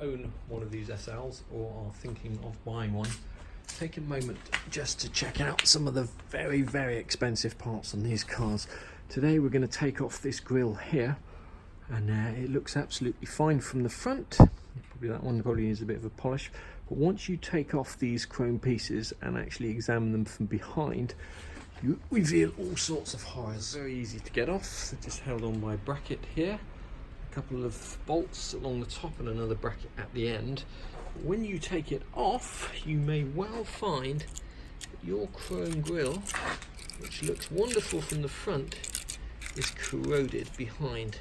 own one of these SLs or are thinking of buying one, take a moment just to check out some of the very expensive parts on these cars. Today we're going to take off this grille here, and it looks absolutely fine from the front. Probably that one probably needs a bit of a polish, but once you take off these chrome pieces and actually examine them from behind, you reveal all sorts of horrors. Very easy to get off. They're just held on by a bracket here, a couple of bolts along the top and another bracket at the end. When you take it off, you may well find that your chrome grille, which looks wonderful from the front, is corroded behind.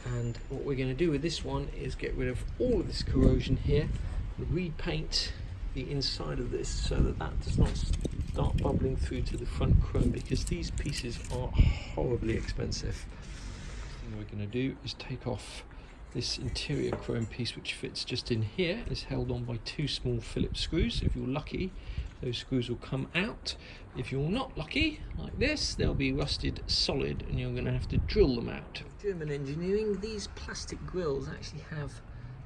And what we're going to do with this one is get rid of all of this corrosion here and repaint the inside of this so that that does not start bubbling through to the front chrome, because these pieces are horribly expensive. The thing we're going to do is take off this interior chrome piece, which fits just in here. It's held on by two small Phillips screws. If you're lucky, those screws will come out. If you're not lucky, like this, they'll be rusted solid and you're going to have to drill them out. German engineering, these plastic grills actually have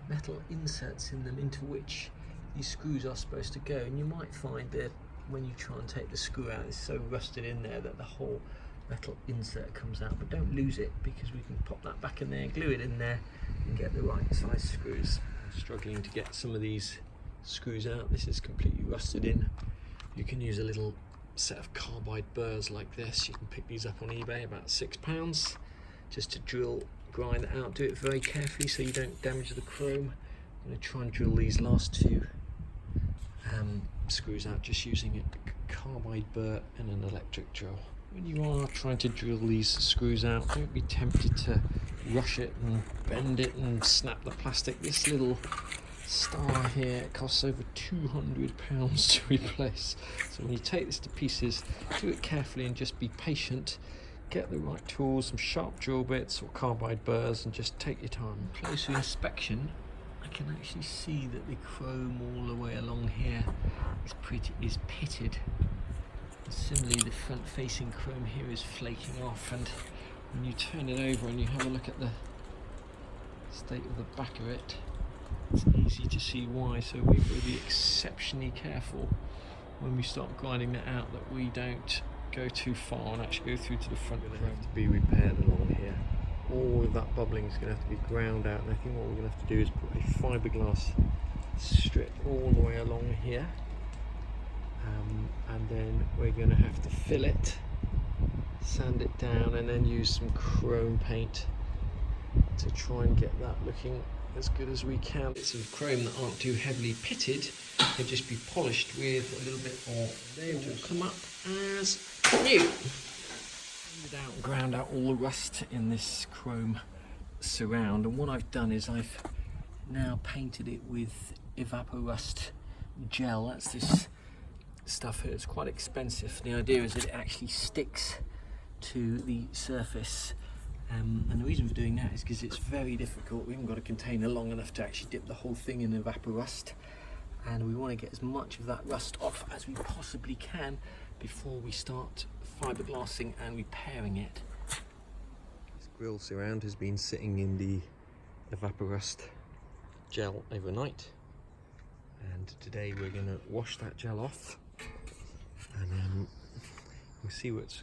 metal inserts in them into which these screws are supposed to go, and you might find that when you try and take the screw out, it's so rusted in there that the whole metal insert comes out. But don't lose it, because we can pop that back in there, glue it in there and get the right size screws. I'm struggling to get some of these screws out. This is completely rusted in. You can use a little set of carbide burrs like this. You can pick these up on eBay, about £6, just to drill, grind it out. Do it very carefully so you don't damage the chrome. I'm going to try and drill these last two screws out just using a carbide burr and an electric drill. When you are trying to drill these screws out, don't be tempted to rush it and bend it and snap the plastic. This little star here costs over £200 to replace. So when you take this to pieces, do it carefully and just be patient. Get the right tools, some sharp drill bits or carbide burrs, and just take your time. Closer inspection, I can actually see that the chrome all the way along here is pitted. Similarly, the front facing chrome here is flaking off, and when you turn it over and you have a look at the state of the back of it, it's easy to see why. So we've got to be exceptionally careful when we start grinding that out, that we don't go too far and actually go through to the front. It's going to have to be repaired along here. All of that bubbling is going to have to be ground out, and I think what we're going to have to do is put a fiberglass strip all the way along here. And then we're going to have to fill it, sand it down, and then use some chrome paint to try and get that looking as good as we can. Bits of chrome that aren't too heavily pitted can just be polished with a little bit more. They will come up as new. Ground out all the rust in this chrome surround, and what I've done is I've now painted it with Evaporust gel. That's this stuff here. It's quite expensive. The idea is that it actually sticks to the surface, and the reason for doing that is because it's very difficult. We haven't got a container long enough to actually dip the whole thing in Evaporust, and we want to get as much of that rust off as we possibly can before we start fiberglassing and repairing it. This grille surround has been sitting in the Evaporust gel overnight, and today we're going to wash that gel off, and we'll see what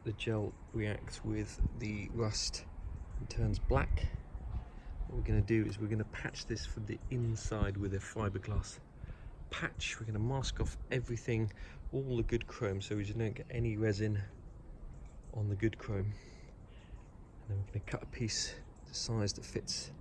the gel reacts with the rust and turns black. What we're going to do is we're going to patch this from the inside with a fiberglass patch. We're going to mask off everything, all the good chrome, so we just don't get any resin on the good chrome. And then we're going to cut a piece the size that fits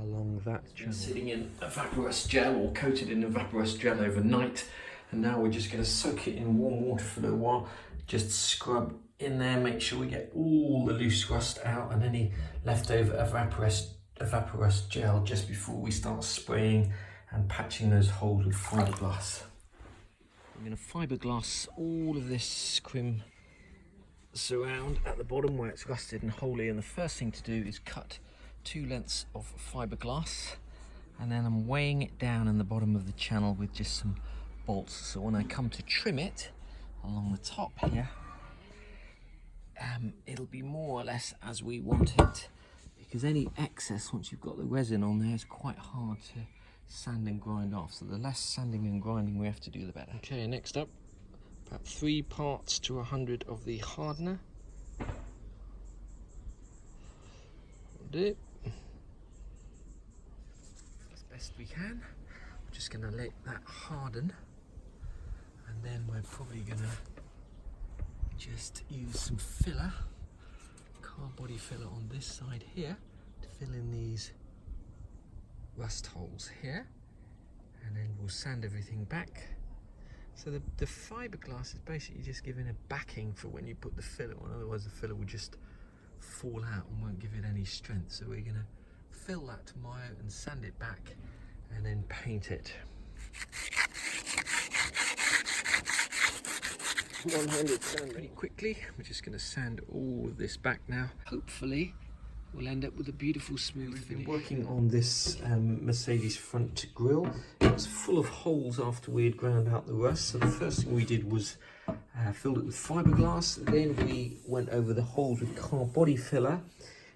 along that channel. Sitting in Evaporust gel, or coated in Evaporust gel overnight, and now we're just going to soak it in warm water for a little while. Just scrub in there, make sure we get all the loose rust out and any leftover Evaporust gel just before we start spraying and patching those holes with fiberglass. I'm going to fiberglass all of this scrim surround at the bottom where it's rusted and holy, and the first thing to do is cut 2 lengths of fiberglass, and then I'm weighing it down in the bottom of the channel with just some bolts, so when I come to trim it along the top here, it'll be more or less as we want it, because any excess, once you've got the resin on there, is quite hard to sand and grind off. So the less sanding and grinding we have to do, the better. Okay, next up, about 3 parts to 100 of the hardener. Do it as best we can. We're just going to let that harden, and then we're probably going to just use some filler, car body filler on this side here, to fill in these rust holes here, and then we'll sand everything back. So the fiberglass is basically just giving a backing for when you put the filler on, otherwise the filler will just fall out and won't give it any strength. So we're going to fill that tomorrow and sand it back and then paint it. One-handed sand pretty quickly. We're just going to sand all of this back now. Hopefully we'll end up with a beautiful smooth finish. We've been working on this Mercedes front grille. It was full of holes after we had ground out the rust. So the first thing we did was filled it with fiberglass. Then we went over the holes with car body filler.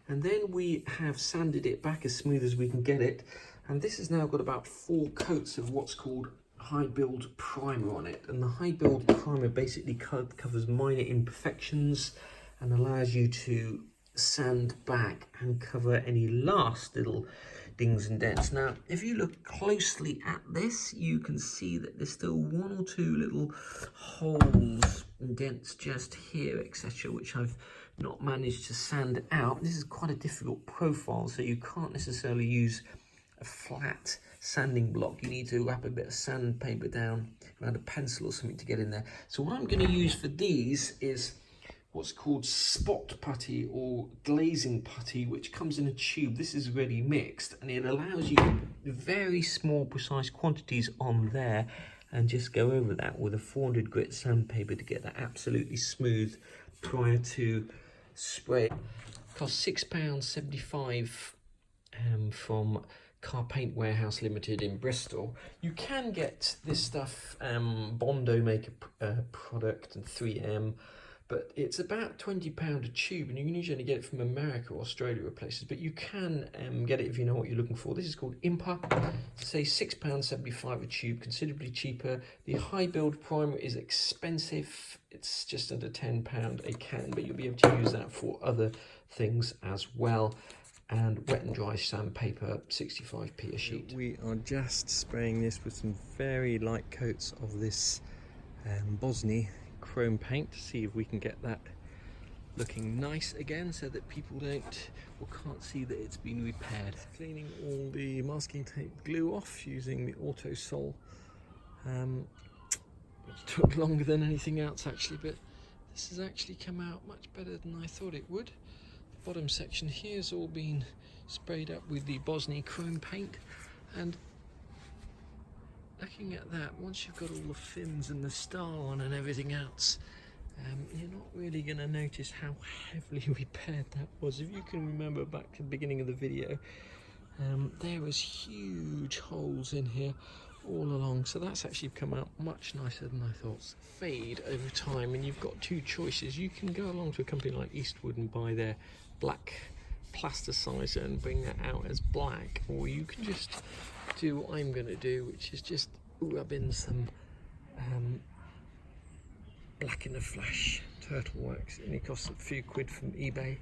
And then we have sanded it back as smooth as we can get it. And this has now got about 4 coats of what's called high build primer on it. And the high build primer basically covers minor imperfections and allows you to sand back and cover any last little dings and dents. Now, if you look closely at this, you can see that there's still 1 or 2 little holes and dents just here, etc., which I've not managed to sand out. This is quite a difficult profile, so you can't necessarily use a flat sanding block. You need to wrap a bit of sandpaper down around a pencil or something to get in there. So what I'm going to use for these is what's called spot putty or glazing putty, which comes in a tube. This is already mixed, and it allows you very small precise quantities on there, and just go over that with a 400 grit sandpaper to get that absolutely smooth prior to spray. It costs £6.75 from Car Paint Warehouse Limited in Bristol. You can get this stuff, Bondo make a product, and 3M, but it's about £20 a tube, and you can usually get it from America or Australia or places, but you can get it if you know what you're looking for. This is called Impa. Say £6.75 a tube, considerably cheaper. The high build primer is expensive. It's just under £10 a can, but you'll be able to use that for other things as well. And wet and dry sandpaper, 65p a sheet. We are just spraying this with some very light coats of this Bosnia chrome paint to see if we can get that looking nice again, so that people don't or can't see that it's been repaired. Cleaning all the masking tape glue off using the Autosol, which took longer than anything else actually, but this has actually come out much better than I thought it would. The bottom section here has all been sprayed up with the Bosnia chrome paint, and looking at that, once you've got all the fins and the star on and everything else, you're not really going to notice how heavily repaired that was. If you can remember back to the beginning of the video, there was huge holes in here all along, so that's actually come out much nicer than I thought. Fade over time, and you've got 2 choices. You can go along to a company like Eastwood and buy their black plasticizer and bring that out as black, or you can just do what I'm going to do, which is just rub in some Black in the Flash turtle wax. It only costs a few quid from eBay,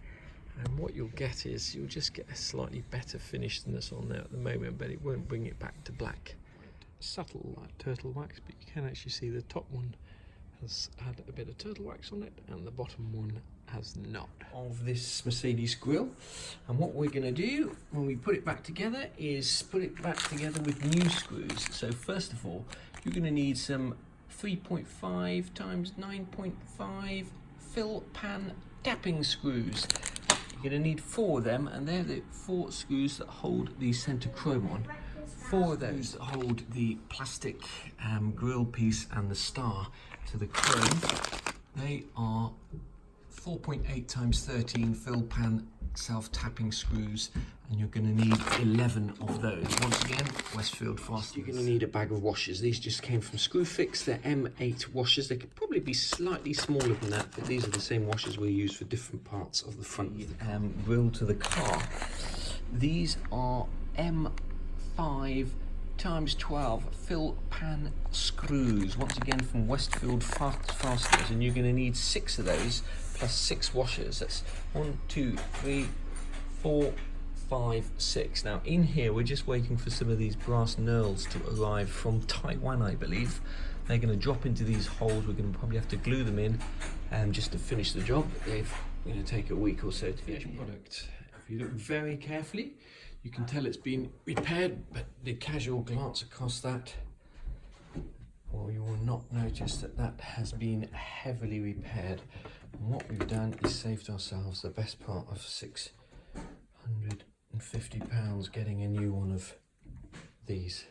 and what you'll get is you'll just get a slightly better finish than that's on there at the moment, but it won't bring it back to black. Subtle like turtle wax, but you can actually see the top one has had a bit of turtle wax on it and the bottom one has not. Of this Mercedes grille, and what we're going to do when we put it back together is put it back together with new screws. So first of all, you're going to need some 3.5 times 9.5 fill pan tapping screws. You're going to need 4 of them, and they're the 4 screws that hold the centre chrome on. 4 of those that hold the plastic grille piece and the star to the chrome. They are 4.8 times 13 fill pan self-tapping screws, and you're going to need 11 of those. Once again, Westfield fasteners. You're going to need a bag of washers. These just came from Screwfix. They're M8 washers. They could probably be slightly smaller than that, but these are the same washers we use for different parts of the front grille to the car. These are M5 times 12 fill pan screws, once again from Westfield fasteners, and you're going to need 6 of those plus 6 washers. That's 1, 2, 3, 4, 5, 6. Now in here we're just waiting for some of these brass knurls to arrive from Taiwan, I believe. They're going to drop into these holes. We're going to probably have to glue them in just to finish the job. They're going to take a week or so to finish the product. If you look very carefully, you can tell it's been repaired, but the casual glance across that, well, you will not notice that that has been heavily repaired. And what we've done is saved ourselves the best part of £650 getting a new one of these.